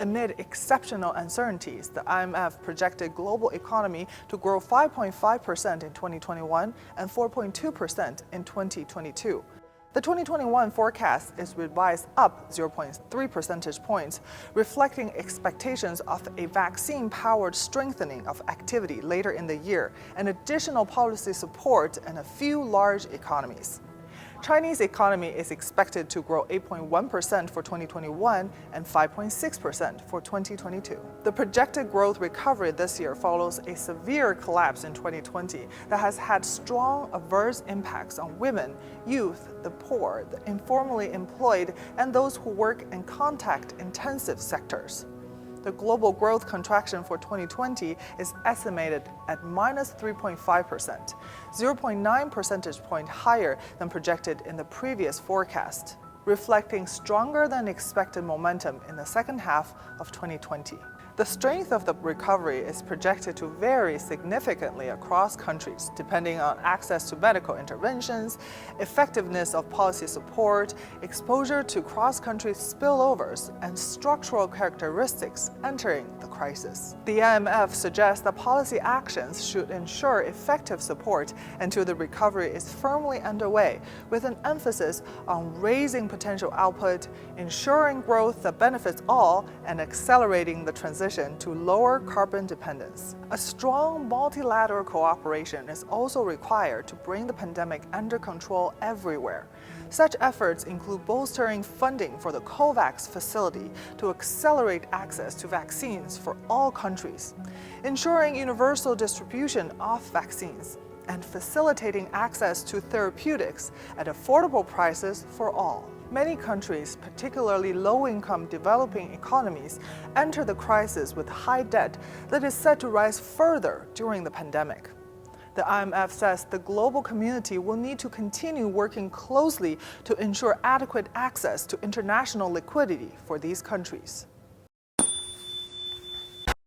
Amid exceptional uncertainties, the IMF projected global economy to grow 5.5% in 2021 and 4.2% in 2022. The 2021 forecast is revised up 0.3 percentage points, reflecting expectations of a vaccine-powered strengthening of activity later in the year and additional policy support in a few large economies. Chinese economy is expected to grow 8.1% for 2021 and 5.6% for 2022. The projected growth recovery this year follows a severe collapse in 2020 that has had strong adverse impacts on women, youth, the poor, the informally employed, and those who work in contact-intensive sectors. The global growth contraction for 2020 is estimated at minus 3.5%, 0.9 percentage point higher than projected in the previous forecast, reflecting stronger than expected momentum in the second half of 2020. The strength of the recovery is projected to vary significantly across countries, depending on access to medical interventions, effectiveness of policy support, exposure to cross-country spillovers, and structural characteristics entering the crisis. The IMF suggests that policy actions should ensure effective support until the recovery is firmly underway, with an emphasis on raising potential output, ensuring growth that benefits all, and accelerating the transition to lower carbon dependence. A strong multilateral cooperation is also required to bring the pandemic under control everywhere. Such efforts include bolstering funding for the COVAX facility to accelerate access to vaccines for all countries, ensuring universal distribution of vaccines, and facilitating access to therapeutics at affordable prices for all. Many countries, particularly low-income developing economies, enter the crisis with high debt that is set to rise further during the pandemic. The IMF says the global community will need to continue working closely to ensure adequate access to international liquidity for these countries.